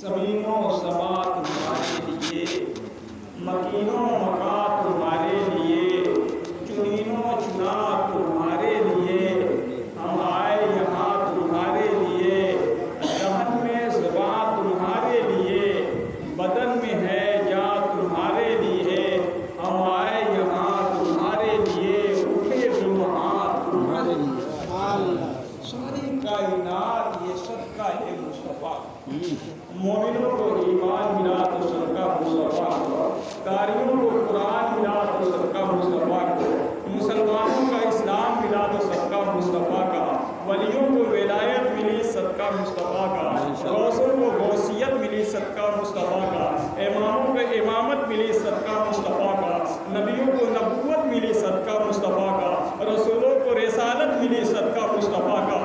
زمین و سما تمہارے لیے، مکین و مکا تمہارے لیے، چنین و چنا تمہارے لیے، ہم آئے یہاں تمہارے لیے، رہن میں زباں تمہارے لیے، بدن میں ہے جان تمہارے لیے، ہم آئے یہاں تمہارے لیے، اٹھے ہاتھ تمہارے لیے۔ ساری کائنات یہ صدقہ ہے مصطفیٰ۔ مومنوں کو ایمان ملا تو صدقہ مصطفیٰ کو، قاریوں کو قرآن ملا تو صدقہ مصطفیٰ کو، مسلمانوں کا اسلام ملا تو صدقہ مصطفیٰ کا، ولیوں کو ولایت ملی صدقہ مصطفیٰ کا، غوثوں کو غوثیت ملی صدقہ مصطفیٰ کا، اماموں کو امامت ملی صدقہ مصطفیٰ کا، نبیوں کو نبوت ملی صدقہ مصطفیٰ کا، رسولوں کو رسالت ملی صدقہ مصطفیٰ کا،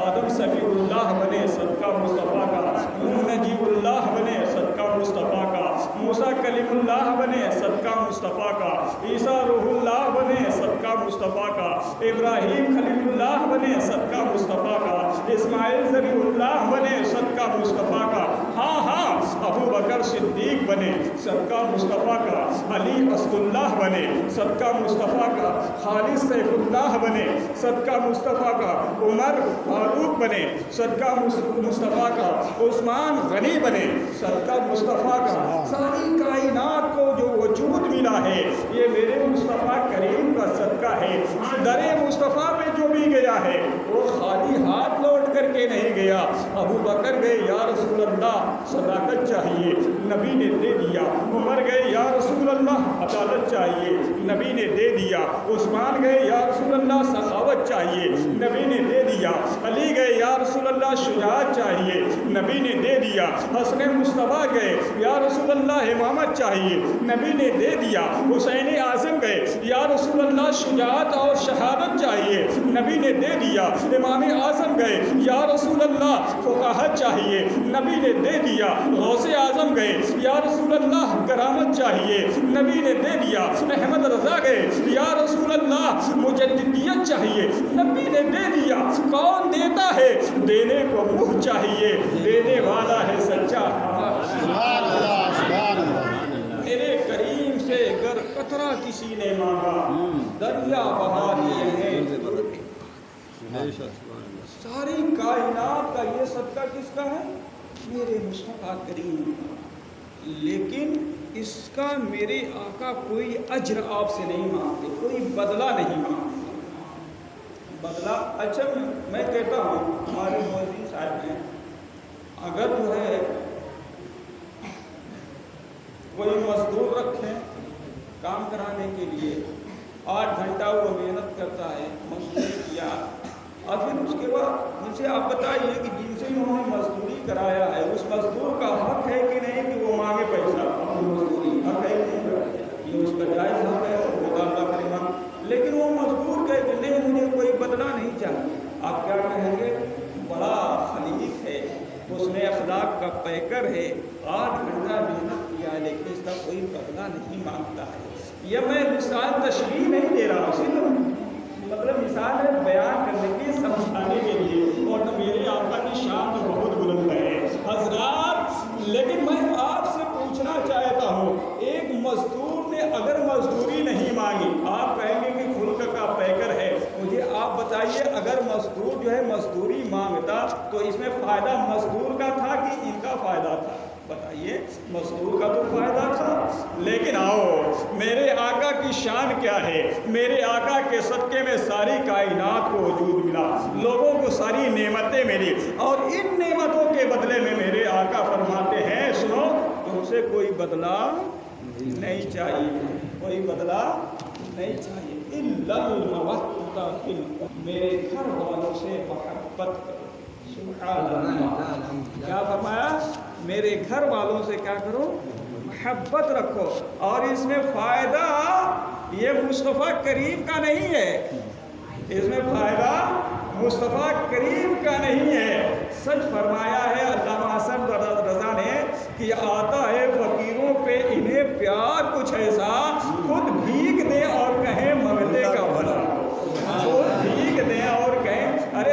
آدم صفی اللہ بنے صدقہ مصطفیٰ کا، نوح نجیب اللہ بنے صدقہ مصطفیٰ کا، موسیٰ کلیم اللہ بنے صدقہ مصطفیٰ کا، عیسیٰ روح اللہ بنے صدقہ مصطفیٰ کا، ابراہیم خلیل اللہ بنے صدقہ مصطفیٰ کا، اسماعیل ذبیح اللہ بنے صدقہ مصطفیٰ کا، ہاں ہاں ابو بکر صدیق بنے صدقہ مصطفیٰ کا، علی اسد اللہ بنے صدقہ مصطفیٰ کا، خالد سیف اللہ بنے صدقہ مصطفیٰ کا، عمر فاروق بنے صدقہ مصطفیٰ کا، عثمان غنی بنے صدقہ مصطفیٰ کا۔ ساری کائنات کو جو وجود ملا ہے یہ میرے مصطفیٰ کریم کا صدقہ ہے۔ در مصطفیٰ پہ جو بھی گیا ہے وہ خالی ہاتھ لوٹ کر کے نہیں گیا۔ ابو بکر گئے یا رسول اللہ صداقت چاہیے، نبی نے دے دیا۔ عمر گئے یا رسول اللہ عدالت چاہیے، نبی نے دے دیا۔ عثمان گئے یا رسول اللہ سخاوت چاہیے، نبی نے دے دیا۔ علی گئے یا رسول اللہ شجاعت چاہیے، نبی نے دے دیا۔ حسن مصطفیٰ گئے یا رسول اللہ امامت چاہیے، نبی نے دے دیا۔ حسین اعظم گئے یا رسول اللہ شجاعت اور شہادت چاہیے، نبی نے دے دیا۔ امام اعظم گئے یا رسول اللہ فقاہت چاہیے، نبی نے دے دیا۔ غوث اعظم گئے یا رسول اللہ کرامت چاہیے، نبی نے دے دیا۔ احمد رضا گئے یا رسول اللہ مجددیت چاہیے، نبی نے دے دیا۔ کون دیتا ہے؟ دینے کو منہ چاہیے، دینے والا ہے سچا۔ میرے کریم سے اگر قطرہ کسی نے مانگا دریا بہا دیے ہیں۔ ساری کائنات کا یہ صدقہ کس کا ہے؟ میرے مصطفیٰ کریم کا۔ لیکن اس کا میرے آقا کوئی اجر آپ سے نہیں مانگتے، کوئی بدلہ نہیں مانگتے۔ بدلہ اچھا میں کہتا ہوں ہمارے مولوی صاحب ہیں، اگر جو ہے کوئی مزدور رکھیں کام کرانے کے لیے، 8 گھنٹہ وہ محنت کرتا ہے، مزدوری کیا، اور پھر اس کے بعد مجھ سے آپ بتائیے کہ جن سے انہوں نے مزدوری کرایا ہے اس مزدور کا حق ہے کہ نہیں کہ وہ مانگے پیسہ؟ مزدوری حق ہے کہ نہیں؟ یہ اس کا جائز حق ہے، خدا اللہ کرے۔ لیکن وہ مزدور کہے کہ نہیں مجھے کوئی بدلہ نہیں چاہیے، آپ کیا کہیں گے؟ بڑا خلیق ہے، اس نے اخلاق کا پیکر ہے، 8 گھنٹہ محنت کیا ہے لیکن اس کا کوئی بدلہ نہیں مانگتا ہے۔ یہ میں مثال تشریح نہیں دے رہا ہوں، صرف مطلب مثال ہے بیان کرنے کے، سمجھانے کے لیے، اور میرے آقا کی شان تو بہت بلند ہے حضرات۔ لیکن میں آپ سے پوچھنا چاہتا ہوں، ایک مزدور نے اگر مزدوری نہیں مانگی، آپ کہیں گے کہ خلق کا پیکر ہے، مجھے آپ بتائیے اگر مزدور جو ہے مزدوری مانگتا تو اس میں فائدہ مزدور کا تھا کہ ان کا فائدہ تھا؟ بتائیے، مزدور کا تو فائدہ تھا۔ لیکن آؤ میرے آقا کی شان کیا ہے؟ میرے آقا کے صدقے میں ساری کائنات کو وجود ملا، لوگوں کو ساری نعمتیں ملی، اور ان نعمتوں کے بدلے میں میرے آقا فرماتے ہیں سنو تم سے کوئی بدلہ نہیں چاہیے، کوئی بدلہ نہیں چاہیے، الا المودۃ فی القربى، میرے گھر والوں سے محبت کرو۔ سبحان اللہ، کیا فرمایا؟ میرے گھر والوں سے کیا کرو؟ محبت رکھو۔ اور اس میں فائدہ یہ مصطفیٰ کریم کا نہیں ہے، اس میں فائدہ مصطفیٰ کریم کا نہیں ہے۔ سچ فرمایا ہے علامہ حسن رضا نے کہ آتا ہے فقیروں پہ انہیں پیار کچھ ایسا، خود بھیگ دے اور کہیں مغلے کا بھلا، خود بھیگ دیں اور کہیں۔ ارے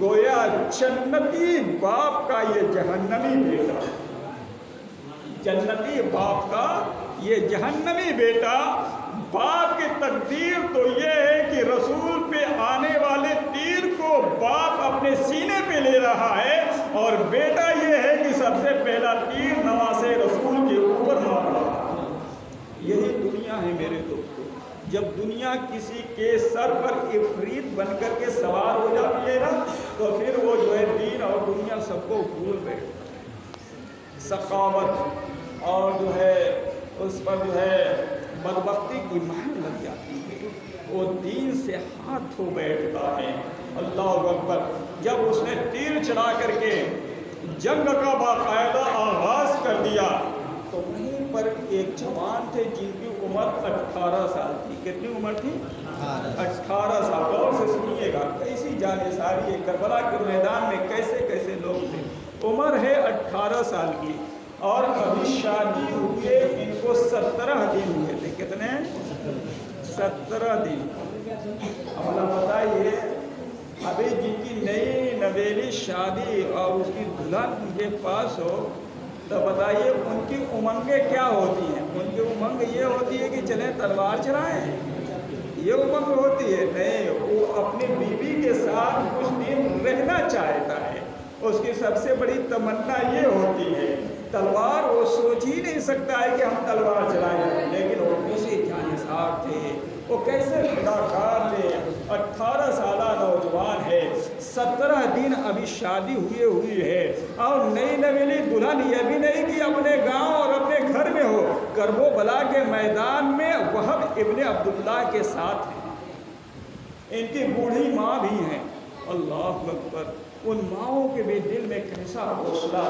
گویا جنتی باپ کا یہ جہنمی بیٹا، جنتی باپ کا یہ جہنمی بیٹا، باپ کی تقدیر تو یہ ہے کہ رسول پہ آنے والے تیر کو باپ اپنے سینے پہ لے رہا ہے، اور بیٹا یہ ہے کہ سب سے پہلا تیر نواسے رسول کے اوپر مار رہا ہے۔ یہی دنیا ہے میرے دوستو۔ جب دنیا کسی کے سر پر عفریت بن کر کے سوار ہو جاتی ہے نا، تو پھر وہ جو ہے دین اور دنیا سب کو بھول بیٹھتا ہے۔ سخاوت اور جو ہے اس پر جو ہے بدبختی کی مہر لگ جاتی ہے، وہ دین سے ہاتھ دھو بیٹھتا ہے۔ اللہ اکبر۔ جب اس نے تیر چلا کر کے جنگ کا باقاعدہ آغاز کر دیا، تو وہیں پر ایک جوان تھے جن کی عمر 18 سال تھی۔ کتنی عمر تھی؟ 18 سال۔ غور سے سنیے گا، کیسی جانثاری ہے کربلا کے میدان میں، کیسے کیسے لوگ تھے۔ عمر ہے 18 سال کی، اور ابھی شادی ہوئے ان کو 17 دن ہوئے تھے۔ کتنے؟ 17 دن۔ اب بتائیے، ابھی جن کی نئی نویلی شادی اور اس کی دلہن ان کے پاس ہو، تو بتائیے ان کی امنگیں کیا ہوتی ہیں؟ ان کی امنگ یہ ہوتی ہے کہ چلیں تلوار چلائیں، یہ امنگ ہوتی ہے؟ نہیں، وہ اپنی بیوی کے ساتھ کچھ دن رہنا چاہتا ہے۔ اس کی سب سے بڑی تمنا یہ ہوتی ہے، تلوار وہ سوچ ہی نہیں سکتا ہے کہ ہم تلوار چلائیں، لیکن وہ کیسے جانثار تھے، وہ کیسے فداکار تھے۔ 18 سالہ نوجوان ہے، 17 دن ابھی شادی ہوئی ہے، اور نئی نویلی دلہن یہ بھی نہیں کہ اپنے گاؤں اور اپنے گھر میں ہو، کرب و بلا کے میدان میں وہب ابن عبداللہ کے ساتھ ہیں۔ ان کی بوڑھی ماں بھی ہیں۔ اللہ اکبر۔ ان ماؤں کے بھی دل میں کیسا حوصلہ،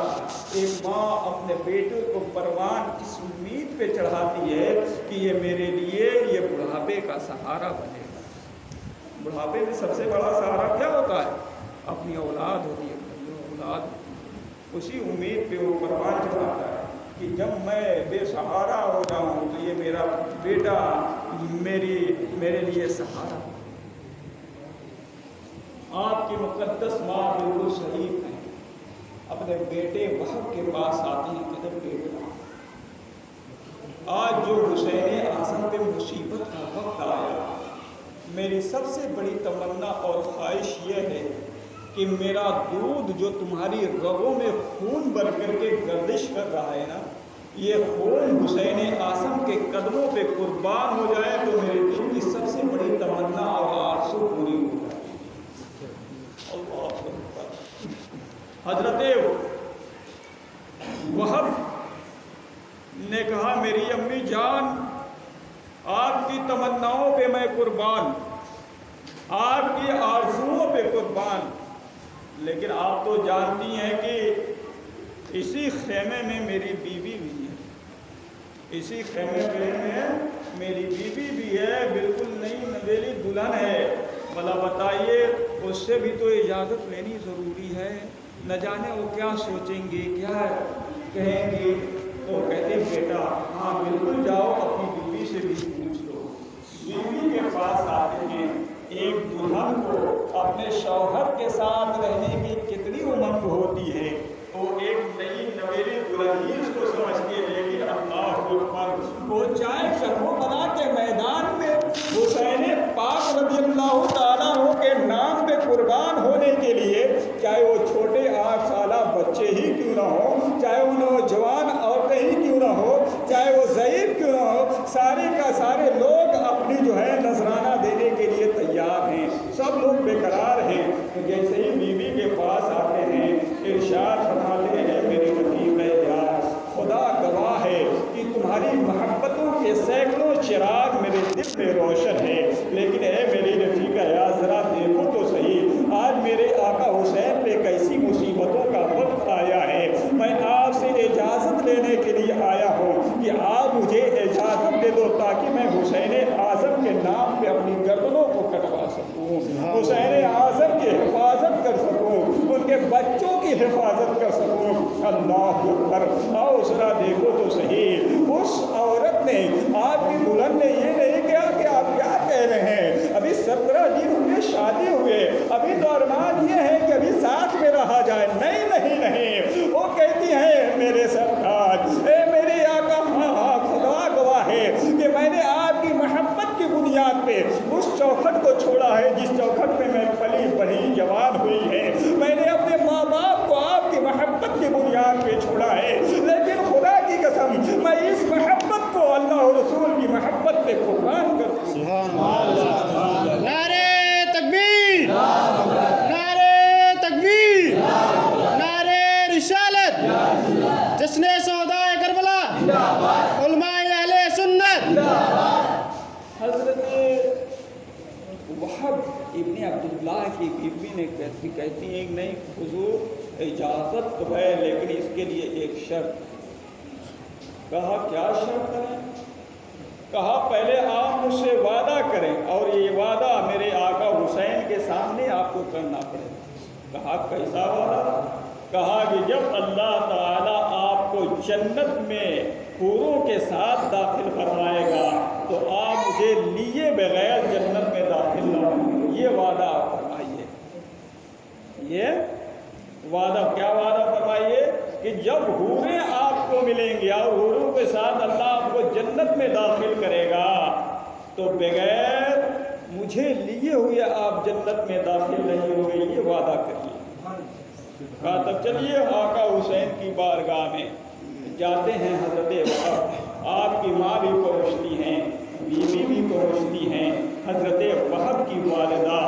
ایک ماں اپنے بیٹے کو پروان اس امید پہ چڑھاتی ہے کہ یہ میرے لیے یہ بڑھاپے کا سہارا بنے گا۔ بڑھاپے میں سب سے بڑا سہارا کیا ہوتا ہے؟ اپنی اولاد ہوتی ہے، اولاد۔ اسی امید پہ وہ پروان چڑھاتا ہے کہ جب میں بے سہارا ہو جاؤں تو یہ میرا بیٹا میرے لیے سہارا۔ آپ کی مقدس ماں بالکل صحیح ہیں، اپنے بیٹے وہب کے پاس آتی ہیں، کہتے بیٹا، آج جو حسین اعظم پہ مصیبت کا وقت آیا، میری سب سے بڑی تمنا اور خواہش یہ ہے کہ میرا دودھ جو تمہاری رگوں میں خون بھر کر کے گردش کر رہا ہے نا، یہ خون حسین اعظم کے قدموں پہ قربان ہو جائے تو میرے دل کی سب سے بڑی تمنا اور آرزو پوری ہو جائے۔ حضرت وہب نے کہا، میری امی جان، آپ کی تمناؤں پہ میں قربان، آپ کی آرزوؤں پہ قربان، لیکن آپ تو جانتی ہیں کہ اسی خیمے میں میری بیوی بھی ہے، اسی خیمے میں میری بیوی بھی ہے، بالکل نئی نویلی دلہن ہے۔ بھلا بتائیے، اس سے بھی تو اجازت لینی ضروری ہے، نہ جانے وہ کیا سوچیں گے، کیا کہیں گے۔ تو کہتے بیٹا ہاں بالکل جاؤ، اپنی بیوی سے بھی پوچھ لو۔ بیوی کے پاس آتے ہیں۔ ایک دلہن کو اپنے شوہر کے ساتھ رہنے کی کتنی امنگ ہوتی ہے، وہ ایک نئی نویلی دلہن ہی اس کو سمجھتی ہے، لیکن اللہ اکبر، وہ چاہے کربلا کے میدان میں حسین پاک رضی اللہ تعالیٰ عنہ کے نام پہ قربان ہونے کے لیے، چاہے وہ چھوٹے 8 سالہ بچے ہی کیوں نہ ہو، چاہے وہ نوجوان عورتیں ہی کیوں نہ ہو، چاہے وہ ضعیف کیوں نہ ہو، سارے کا سارے لوگ اپنی جو ہے نذرانہ دینے کے لیے تیار ہیں، سب لوگ بےقرار ہیں۔ جیسے ہی بیوی کے پاس آتے ہیں، ارشاد فرماتے ہیں، میرے رفیق یار، خدا گواہ ہے کہ تمہاری محبتوں کے سینکڑوں چراغ میرے دل میں روشن ہے، لیکن اے میری رفیق یار، ذرا دیکھو تو صحیح، آج میرے آقا حسین پہ کیسی مصیبتوں کا وقت آیا ہے۔ میں آپ سے اجازت لینے کے لیے آیا ہوں کہ آپ مجھے اجازت دے دو تاکہ میں حسین اعظم کے نام پہ اپنی گردنوں کو کٹوا سکوں، حسین اعظم کی حفاظت کر سکوں، ان کے بچوں کی حفاظت کر سکوں۔ اللہ اکبر۔ آؤ ذرا دیکھو تو صحیح، اس عورت نے، آپ کی دلہن نے یہ نہیں کہا کہ آپ کیا کہہ رہے ہیں، ابھی 17 دن ہوئے شادی ہوئے، ابھی تو ارمان یہ ہے کہ جشن شہدائے کربلا، علماء اہل سنت۔ حضرت وہب ابن عبداللہ کی بیوی نے کہتی ہیں کہ نہیں حضور اجازت تو ہے لیکن اس کے لیے ایک شرط۔ کہا کیا شرط ہے؟ کہا پہلے آپ مجھ سے وعدہ کریں اور یہ وعدہ میرے آقا حسین کے سامنے آپ کو کرنا پڑے۔ کہا کیسا وعدہ؟ کہا کہ جب اللہ تعالیٰ آپ کو جنت میں حوروں کے ساتھ داخل فرمائے گا تو آپ مجھے لیے بغیر جنت میں داخل نہ ہوں گے، یہ وعدہ آپ فرمائیے۔ یہ وعدہ کیا وعدہ فرمائیے کہ جب حوریں آپ کو ملیں گی اور حوروں کے ساتھ اللہ آپ کو جنت میں داخل کرے گا تو بغیر مجھے لیے ہوئے آپ جنت میں داخل نہیں ہوں گے، یہ وعدہ کریے۔ کہا تب چلیے آقا حسین کی بارگاہ میں جاتے ہیں۔ حضرت وہب آپ کی ماں بھی پہنچتی ہیں، بیوی بھی پہنچتی ہیں۔ حضرت وہب کی والدہ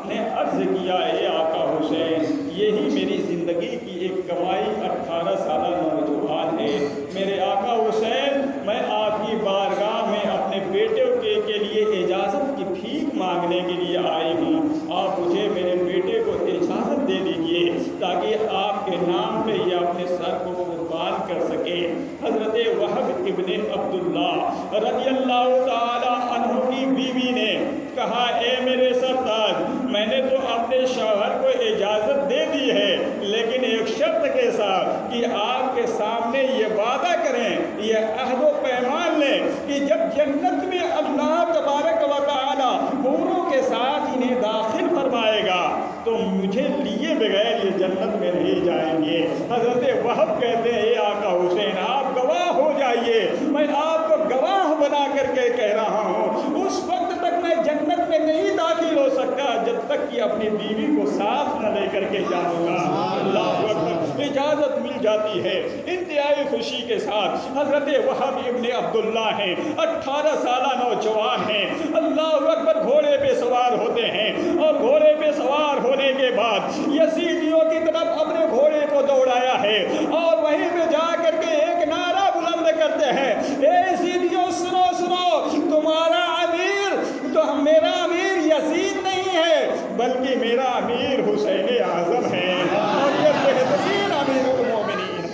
نے عرض کیا اے آقا حسین یہی میری زندگی کی ایک کمائی 18 سالہ نوجوان ہے۔ میرے آقا حسین میں آپ کی بارگاہ میں اپنے بیٹے کے لیے اجازت کی بھیک مانگنے کے لیے آئی ہوں۔ آپ مجھے میرے بیٹے کو اجازت دے دیجیے تاکہ آپ کے نام پہ یہ اپنے سر کو قربان کر سکے۔ حضرت وہب ابن عبداللہ رضی اللہ تعالی عنہ کی بیوی نے کہا اے میرے سرتاج میں نے تو اپنے شوہر کو اجازت دے دی ہے لیکن ایک شرط کے ساتھ کہ آپ کے سامنے یہ وعدہ کریں، یہ عہد و پیمان لیں کہ جب جنت میں اللہ تبارک و تعالی حوروں کے ساتھ انہیں داخل فرمائے گا تو مجھے لیے بغیر یہ جنت میں نہیں جائیں گے۔ حضرت وہب کہتے ہیں اے آقا حسین آپ گواہ ہو جائیے، میں آپ کو گواہ بنا کر کے کہہ رہا ہوں اس وقت تک میں جنت میں نہیں داخل ہو سکتا جب تک کہ اپنی بیوی کو ساتھ نہ لے کر کے جاؤں گا۔ اللہ اکبر، اجازت مل جاتی ہے انتہائی خوشی کے ساتھ۔ حضرت وہب ابن عبداللہ ہیں، 18 سالہ نوجوان ہیں، اللہ اکبر، گھوڑے پہ سوار ہوتے ہیں اور گھوڑے پہ سوار ہونے کے بعد یزیدیوں کی طرف اپنے گھوڑے کو دوڑایا ہے اور وہیں پہ جا کر کے ایک نعرہ بلند کرتے ہیں اے یزیدیوں سنو سنو، تمہارا امیر تو میرا امیر یزید نہیں ہے بلکہ میرا امیر حسین اعظم ہے اور یہ بہترین امیر المومنین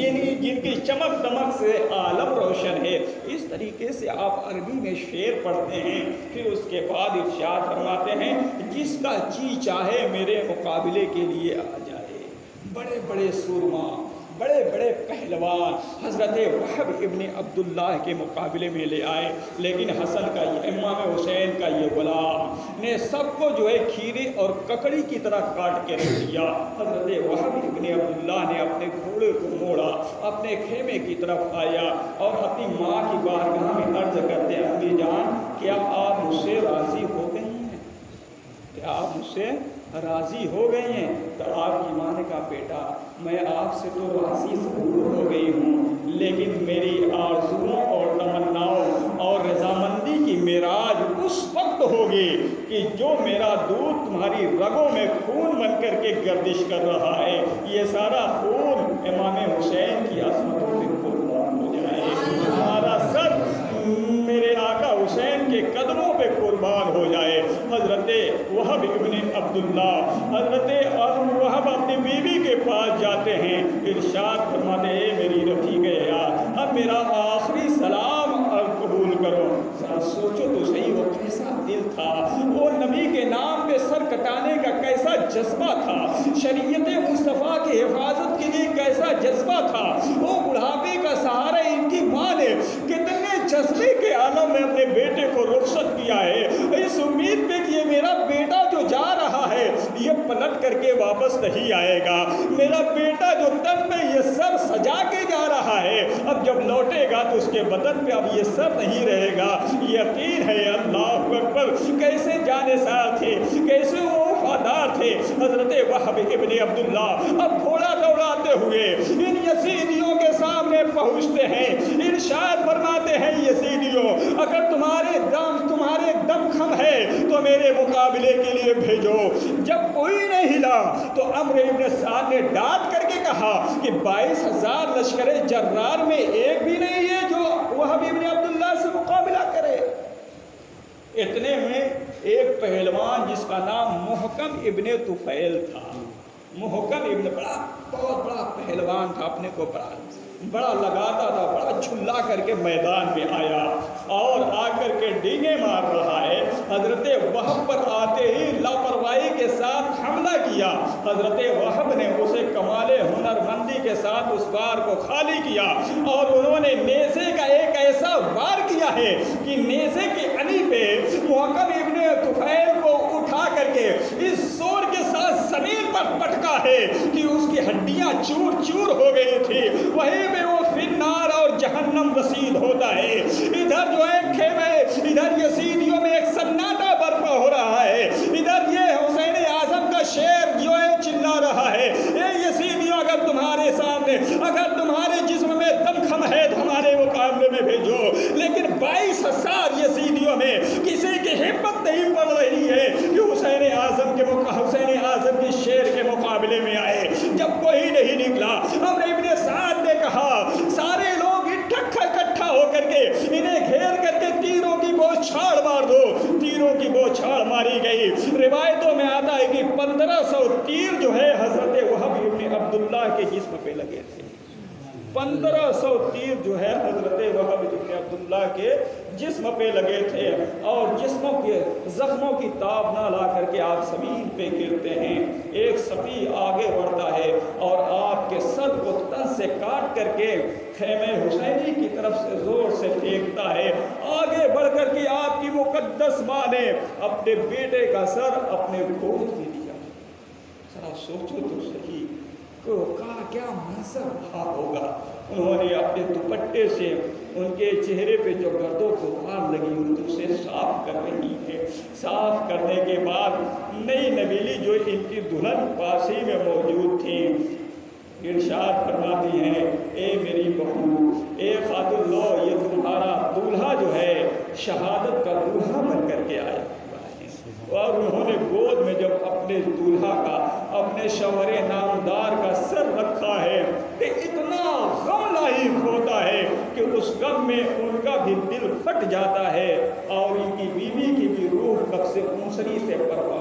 ہے جن کی چمک دمک سے عالم روشن ہے۔ اس طریقے سے آپ عربی میں شعر پڑھتے ہیں، پھر اس کے بعد ارشاد فرماتے ہیں جس کا جی چاہے میرے مقابلے کے لیے آ جائے۔ بڑے بڑے سورما، بڑے بڑے پہلوان حضرت وہب ابن عبداللہ کے مقابلے میں لے آئے لیکن حسن کا یہ امام حسین کا یہ غلام نے سب کو جو ہے کھیرے اور ککڑی کی طرح کاٹ کے رکھ دیا۔ حضرت وہب ابن عبداللہ نے اپنے گھوڑے کو موڑا، اپنے خیمے کی طرف آیا اور اپنی ماں کی بارگاہ میں عرض کرتے ہیں امی جان کیا آپ مجھ سے راضی ہو گئی ہیں؟ کیا آپ مجھ سے راضی ہو گئی ہیں؟ تو آپ کی ماں نے کہا بیٹا میں آپ سے تو راضی ضرور ہو گئی ہوں لیکن میری آرزوؤں اور تمناؤں اور رضامندی کی معراج اس وقت ہوگی کہ جو میرا دودھ تمہاری رگوں میں خون بن کر کے گردش کر رہا ہے یہ سارا خون امام حسین کی عظمتوں پہ قربان ہو جائے، تمہارا سر میرے آقا حسین کے قدموں پہ قربان ہو جائے۔ حضرت وہب ابن عبداللہ حضرت وہب اپنی بیوی کے پاس جاتے ہیں، ارشاد فرماتے ہیں میری رفیق یار اب میرا آخری سلام قبول کرو۔ ذرا سوچو تو صحیح وہ کیسا دل تھا، وہ نبی کے نام پہ سر کٹانے کا کیسا جذبہ تھا، شریعت مصطفیٰ کی حفاظت کے لیے کیسا جذبہ تھا، وہ بڑھاپے کا سہارا ان کی ماں نے کتنے جذبے کے عالم میں اپنے بیٹے کو رخصت کیا ہے اس امید پہ کہ یہ میرا بیٹا جو جا رہا ہے یہ پلٹ کر کے واپس نہیں آئے گا، میرا بیٹا جو تن پہ یہ سر سجا کے جا رہا ہے اب جب لوٹے گا تو اس کے بدن پہ اب یہ سر نہیں رہے گا۔ یقین ہے اللہ اکبر کیسے جانثار تھے، کیسے وہ وفادار تھے حضرت وہب ابن عبداللہ۔ اب گھوڑا دوڑاتے ہوئے ان یزیدیوں کے سامنے پہنچتے ہیں، ارشاد فرماتے ہیں یزیدیوں اگر تمہارے دم خم ہے تو میرے مقابلے کے لیے بھیجو۔ جب کوئی نہیں ہلا تو عمرو ابن سعد نے ڈانٹ کر کے کہا کہ 22,000 لشکر جرار میں ایک بھی نہیں ہے جو وہب ابن عبداللہ سے مقابلہ کرے۔ اتنے میں ایک پہلوان جس کا نام محکم ابن طفیل تھا، محکم ابن بہت بڑا پہلوان تھا، اپنے کو بڑا لگاتا تھا، بڑا جھلا کر کے میدان میں آیا اور آ کر کے ڈینگیں مار رہا ہے۔ حضرت وہب پر آتے ہی لاپرواہی کے ساتھ حملہ کیا۔ حضرت وہب نے اسے کمال ہنرمندی کے ساتھ اس وار کو خالی کیا اور انہوں نے نیزے کا ایک ایسا وار کیا ہے کہ نیزے کی علی پہ محکم ابن طفیل کو اٹھا کر کے اس زور کے ساتھ زمین پر پٹکا ہے کہ اس کی ہڈیاں چور چور ہو گئی تھی۔ وہیں پہ وہ فنار اور جہنم رسید ہوتا ہے۔ ادھر جو ہے خیمے، ادھر یزیدیوں میں ایک سناٹا برپا ہو رہا ہے، ادھر یہ حسین اعظم کا شعر جو ہے چلا رہا ہے، اے یزیدیوں اگر تمہارے سامنے، اگر تمہارے جسم میں دم خم ہے تو ہمارے مقابلے میں بھیجو۔ لیکن 22,000 یزیدیوں میں کسی کی ہمت نہیں پڑ رہی ہے کہ حسین اعظم کے شعر کے مقابلے میں آئے۔ جب کوئی نہیں نکلا، عمرو ابن سعد نے کہا سارے لوگ اکٹھا ہو کر کے انہیں گھیر کر کے تیروں کی بوچھاڑ مار دو۔ تیروں کی بوچھاڑ ماری گئی۔ روایتوں میں آتا ہے کہ 1500 تیر جو ہے حضرت وہب ابن عبداللہ کے جسم پہ لگے تھے۔ 1500 تیر جو ہے حضرت وہب ابن عبداللہ کے جسم پہ لگے تھے اور جسموں کے زخموں کی تاب نہ لا کر کے آپ زمین پہ گرتے ہیں۔ ایک صفی آگے بڑھتا ہے اور آپ کے سر کو تن سے کاٹ کر کے خیمہ حسینی کی طرف سے زور سے پھینکتا ہے۔ آگے بڑھ کر کے آپ کی مقدس ماں نے اپنے بیٹے کا سر اپنے گود میں لیا۔ ذرا سوچو تو صحیح کا کیا منظر رہا ہوگا۔ انہوں نے اپنے دوپٹے سے ان کے چہرے پہ جو گرد و غبار لگی ہوئی اسے صاف کر رہی ہے۔ صاف کرنے کے بعد نئی نویلی جو ان کی دلہن پاسی میں موجود تھی ارشاد فرماتی ہیں، اے میری بہو، اے خاد اللہ، یہ تمہارا دولہا جو ہے شہادت کا دولہا بن کر کے آیا۔ اور انہوں نے گود میں جب اپنے دولہا کا، اپنے شوہر نامدار کا سر رکھا ہے کہ اتنا غم لاحق ہوتا ہے کہ اس غم میں ان کا بھی دل پھٹ جاتا ہے اور ان کی بیوی کی بھی روح قبض انسری سے پرواز